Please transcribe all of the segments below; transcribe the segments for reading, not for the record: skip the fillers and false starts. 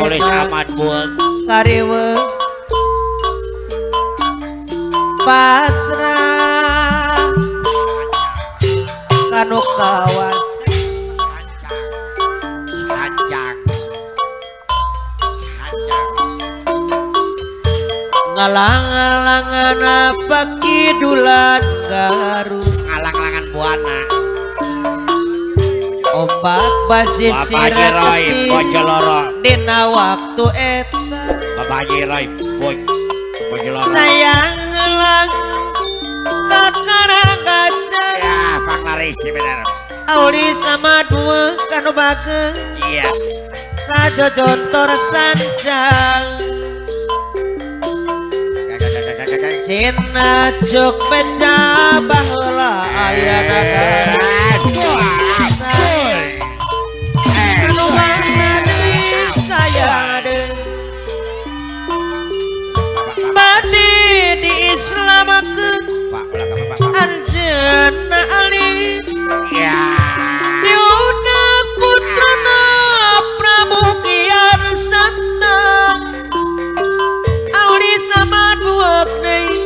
Tulis amat buat kariwe pasrah kanu kawas Anjang ngalang-alangan apa kidulan garut ngalang-alangan buana ombak basisir Roy Bojoloro dina waktu eta Bapak Haji Roy Bojoloro sayang lang kakarang kaca ya Pak Laris bener Aulis sama dua kanu bageng iya kajojotor sanjang Cina cuk pecah baheula aya negara anu mana deui sayang deui bade diislamakeun anjeunna Ali ya Yuda putrana Prabu Kian Santang Aulis sama dua deui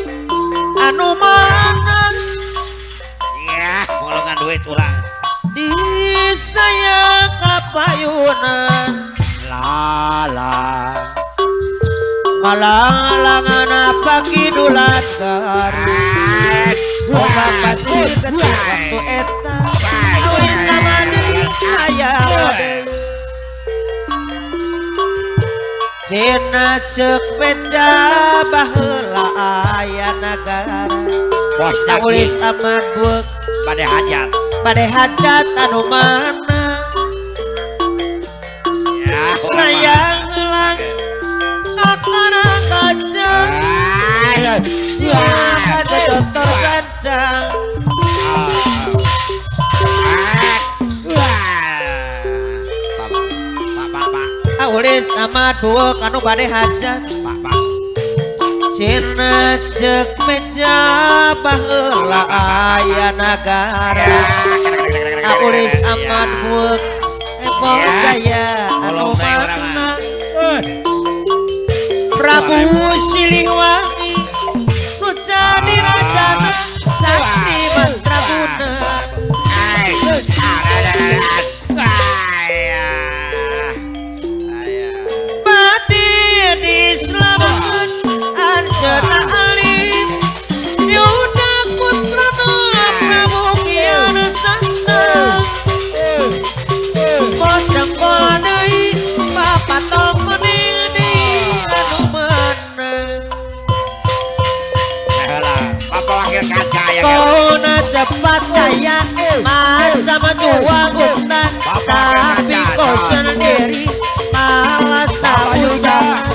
anu mana ya golongan duit urang di saya kapayunan lala ngalang-alangan apa kidulan garut ombak pasir kecil waktu eta Aulis sama deui sayang Cina cek pecah baheula aya negara bos Aulis amat buek pada hajat pada hajat anu mana ya sayang lang kakarang kaca ya kaca dokter sancang Aulis amat buek anu pada hajat Cina cek meja baheula aya negara Aulis amat buek gaya anu mana Prabu Siliwangi nu jadi rajana sakti mantraguna bade dislamakeun anjeunna Ali Yuda putrana Prabu Kian Santang Bocang bola deui papatok kuning anu mana apa wakil kaca ya Kona cepat kaya macam juang hutan tapi kau sendiri malas tak usah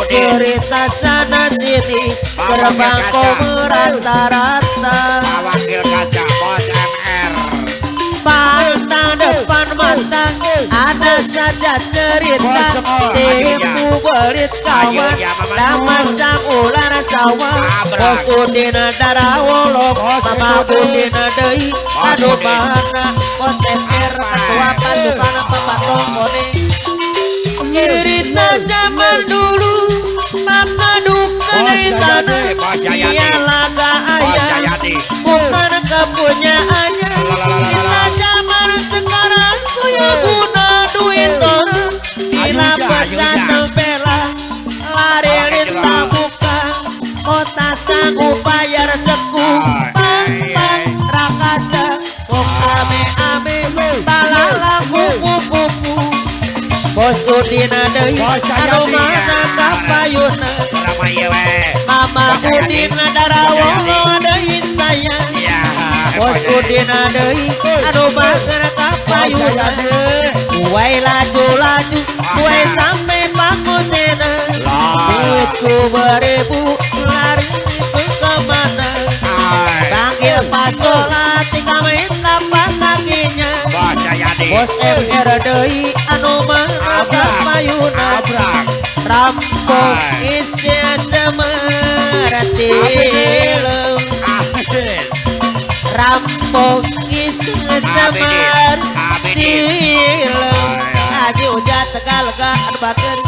cerita sana sini terbang kau merata-rata wakil kaca bos MR pantang depan mata ada saja cerita tipu belit kawan daman sang ular sawah bos udina darawolok mama udina deui aduh mana bos MR ketua pasukan pepatong kone cerita zaman dulu maka duka dari tanah dia laga ayah bukan kepunyaannya kita zaman sekarang kuya guna duit orang bila pesan tempela lari lintah buka kota sanggup bayar seku pang rakata kok ame-ame balala kupu-kupu bos udina deui anu mana kapayuna mama udina darawolo deui sayang bos udina deui anu mana kapayuna kuai laju-laju kuai sampai pakusena duitku beribu lari ke kemana panggil pasola tinggal minta kakinya bos MR deui anu mana kapayuna rampok isi semerati rampok isi semerati aji ujat tegal gak baker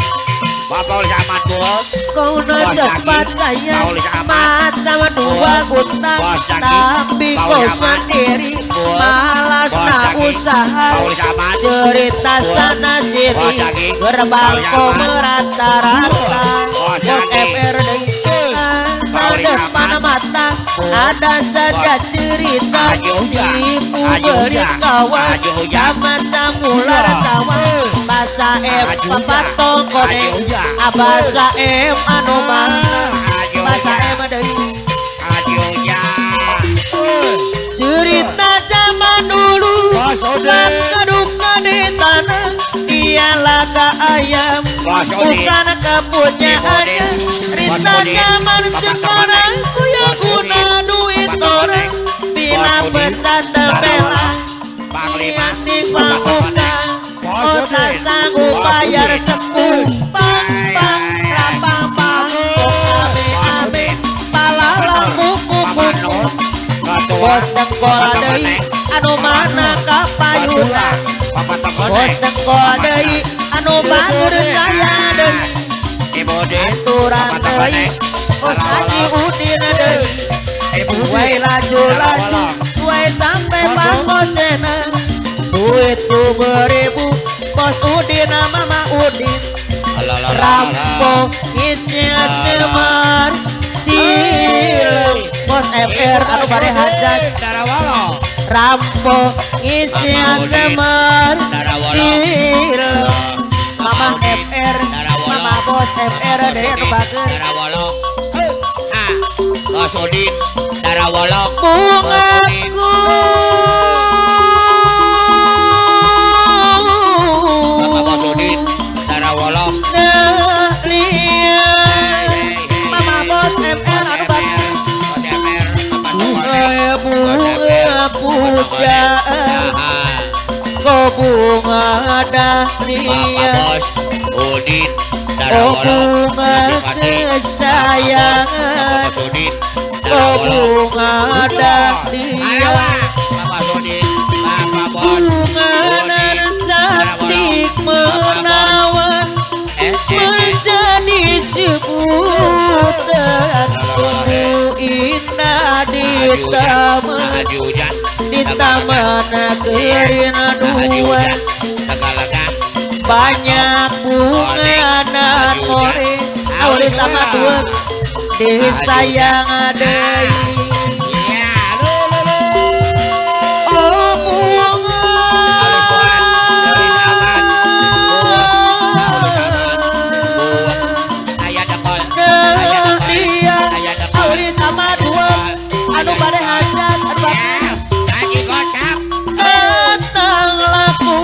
Bapak Uli Ahmad Bos. Kau dapat kaya macam dua utang, tapi kau sendiri malas nak usaha. Cerita sana sini gerbang kau merata-rata. Bos FR ada depan mata, ada saja cerita dirimu beri kawan, zaman tamular kawan. Bahasa Papa Tongkone, bahasa anu mana, bahasa deui. Cerita zaman dulu, duka di tanah, dialah ke ayam, bukan kepunyaannya. Cerita zaman sekarang, ku yang guna duit orang, bila bertanda bela, niatik pangukang, kota sanggup bayar sepuluh, pang, rapang, ame, palalang, kuku, bos tengkola deui, anu mana kapayuna, bos tengkola deui, anu bagur saya deui, aturan deui, bos Haji Udin deui, wae laju, wae sampai pangosena, duit tu beribu, bos Udin mama Udin, rampok isinya semar, tilem, bos FR anu bare hajat, rampok isinya semar, tilem, mama FR, mama bos FR deh anu bageun. Bos Udin, Darawolok, bungaku Bos Udin, Darawolok, mama bos FR anu bageun. Bunga pujaan, kau bunga dahlia, Bos Udin, kau bunga kesayangan, kau bunga dahlia, bunga nan cantik menawan, menjadi sebutan tumbuh indah di taman kerinduan, banyak bunga nan more auli sama dua disayang adai. Oh bunga dia auli sama dua anu bade hajat datanglah ku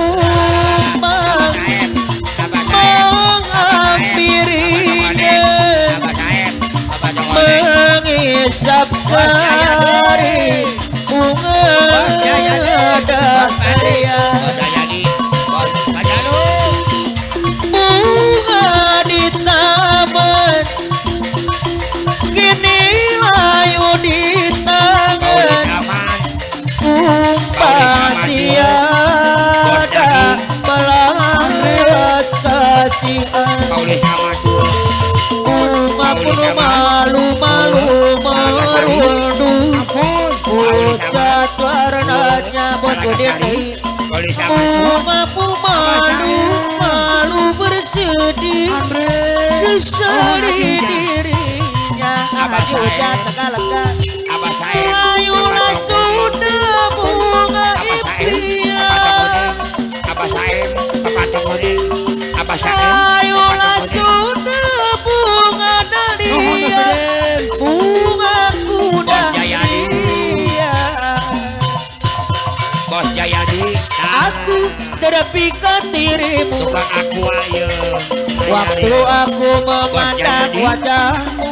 mengisap sari bunga dahlia, bunga di taman kini layu di tangan, umpah tiada belas kasihan. Bunga pun malu pucat warnanya bos Udin. Bunga pun malu bersedih, sesali dirinya ajudan tegalega. Ayulah sudah bunga impian, ayulah sudah bunga dahlia, bunga kuda dahlia. Bos Jayadi, Aku terpikat dirimu, tukang aku ayo. waktu aku memandang wajahmu,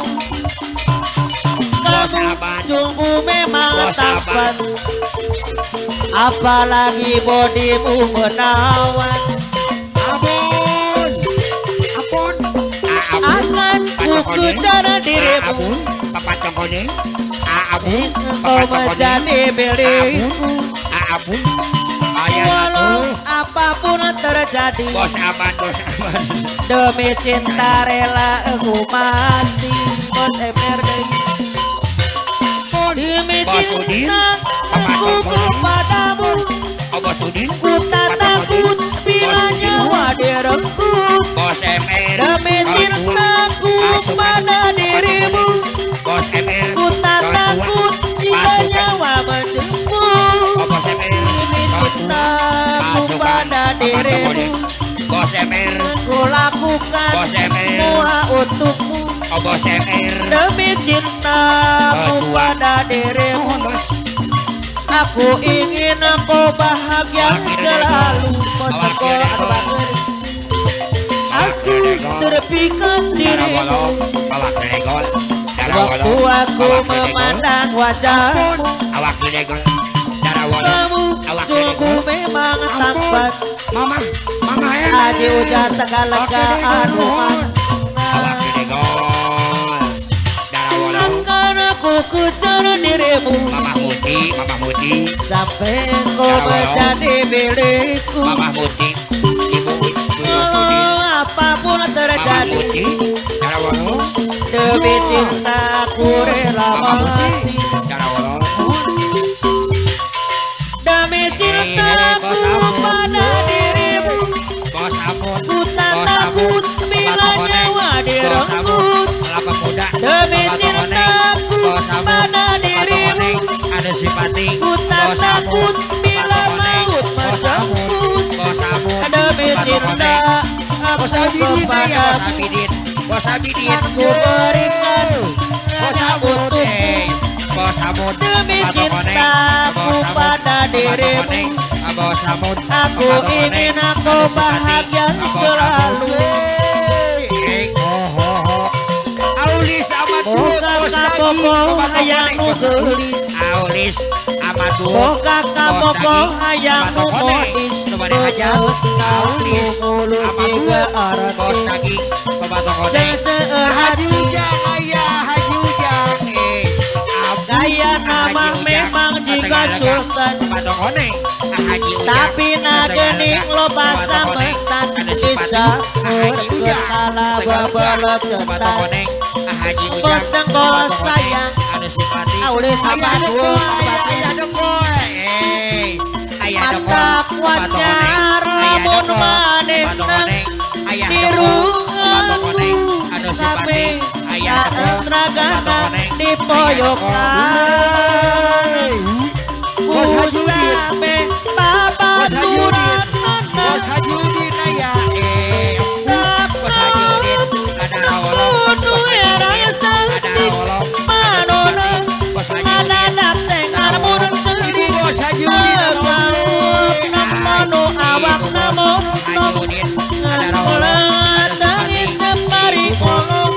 kamu sungguh memang tampan, apalagi bodimu menawan. Akan ku kejar dirimu, Papa Congkone, kau menjadi milikku. Walau apapun terjadi, bos aman. demi cinta rela aku mati. Bos Emer demi cinta aku kepadamu. Bos Udin, Ku tak takut bila nyawa direnggut. bos Emer, Demi cintaku pada dirimu. bos Emer, Ku tak takut jika nyawa menjemput. bos Emer, Demi cintaku pada dirimu. bos Emer, Ku lakukan Bos Emer. semua untukmu. bos Emer, Demi cintaku pada dirimu. Aku ingin kau bahagia selalu. Aku terpikat dirimu. Waktu aku memandang wajahmu, kamu sungguh memang tampan. Aji hujan tegalegaan rumah. Akan aku kejar dirimu Mama Muti, sampai kau menjadi milikku. Mama Muti, Ibu Walau apapun terjadi, demi cintaku rela mati. Demi cintaku pada dirimu, ku tak takut bila nyawa direnggut. Demi cintaku pada dirimu, ada simpati, ku tak takut bila maut menjemput. Demi cinta aku kepadamu, Bos Abidin, aku berikan untukmu. Demi cintaku pada dirimu, aku ingin aku bahagia selalu. Aulis amat Boga kapoko hayangmu gelis, Aulis amat boga kapoko hayangmu modis. Aulis Mulu juga bos arti lagi pemotong dan sehati. Gaya nama memang jika sultan, tapi nagening lo pasametan bisa berkala bebelet tentang berdenggol sayang. Aulis apa dulu mata kuatnyar lamun manenang dirunganku kami kaentragana di pojokan kusame babaturan awak namo ngamulat tangis kemari kolong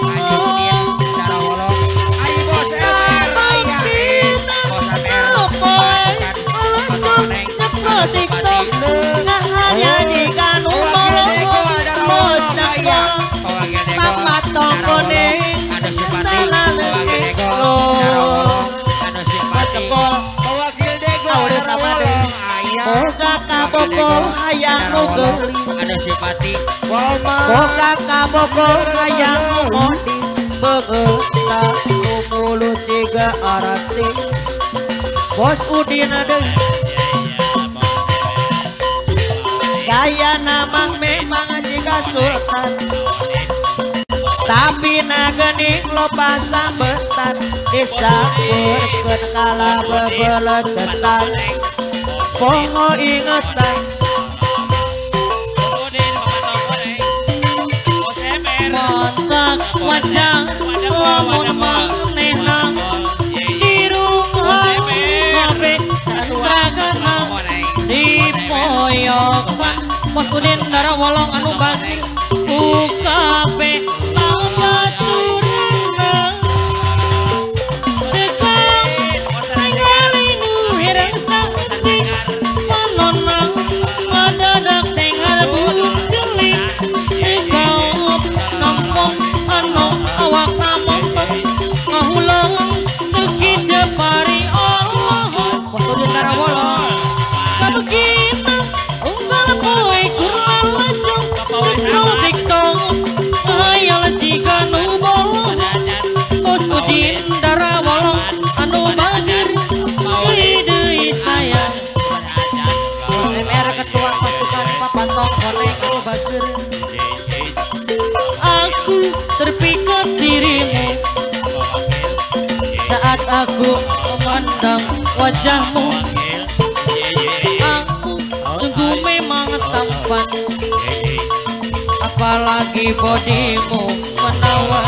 Boga kaboko hayangmu gelis, ada simpati, boga kaboko hayangmu modis. Begelta mulut ciga arati, Bos Udin ada gaya namang memang jika sultan, tapi nagening lo pasambetan disambutkeun kala bebelet centang. Poho ingetan montak wajah lamun menenang di rumah ngopi teragana di poyok Pak Bos Udin darah wolong anu bagi ukabe lawan curang dekang ningali nu hirang sakti manonang madadak tengal buduk celik digawap nampong anu awak namong ngahulang teki jepari Allah Bos Udin darah wolong kabegina kantong koneng anu bager. Aku terpikat dirimu saat aku memandang wajahmu. Aku sungguh memang tampan, apalagi bodimu menawan.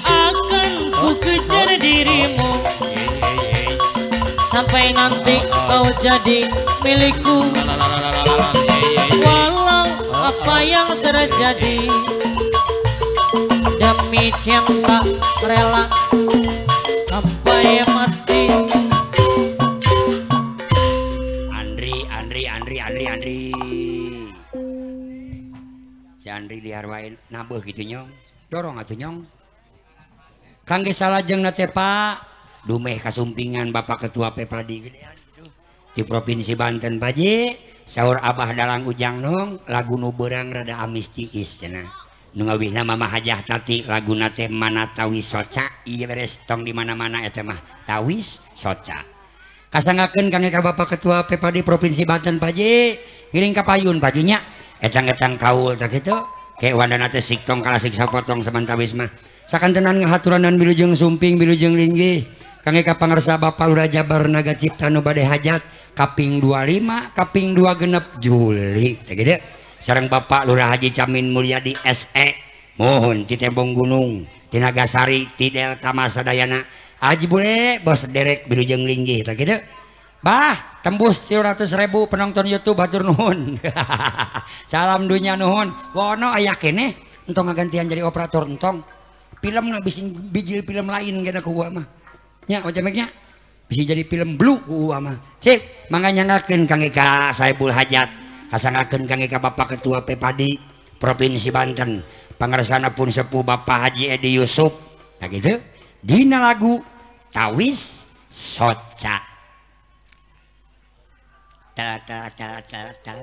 Akan ku kejar dirimu sampai nanti kau jadi milikku. Walau apa yang terjadi, demi cinta rela sampai mati. Andri. Si Andri diharwain nabuh gitu nyong. Dorong atuh nyong. Kangge salajeng na teh Pak, dumeh kasumpingan Bapak Ketua Pepadi gedean gitu. Di Provinsi Banten Paji, saur Abah Dalang Ujang nong, lagu nu beurang rada amis tiis cenah. Nu ngawihna Mama Hajah Tati laguna teh Mana Tawis Soca, ieu beres tong di mana-mana eta mah Tawis Soca. Kasangakeun kangge ka Bapak Ketua Pepadi Provinsi Banten Paji, ngiring ka payun pajinya. Etang-etang kaul tak kitu, ke wandana teh siktong kalasik sapotong samantawis mah. Sakantenan ngahaturanan bilujeng sumping bilujeng linggih kangge ka pangarsa Bapak Lurah Jabar Naga Cipta nu bade hajat kaping 25 kaping 2 genep Juli teh gede sareng Bapak Lurah Haji Camin Mulyadi SE mohon ti Tembong Gunung ti Nagasari ti Delta Masadayana Haji Bule bos derek bilujeng linggih teh gede bah tembus 300.000 penonton YouTube hatur nuhun. Salam dunya nuhun wono aya keneh entong ngagantian jadi operator entong film na bijil film lain gana ku mah nya macamnya bisa jadi film blue ku mah cek mangga nyangakeun kangge ka Saibul Hajat kasangakeun kangge ka Bapak Ketua Pepadi Provinsi Banten pangarsana pun sepuh Bapak Haji Edi Yusuf nah gitu dina lagu Tawis Soca tal.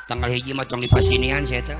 Tanggal hiji mah tong di pasinian saya teh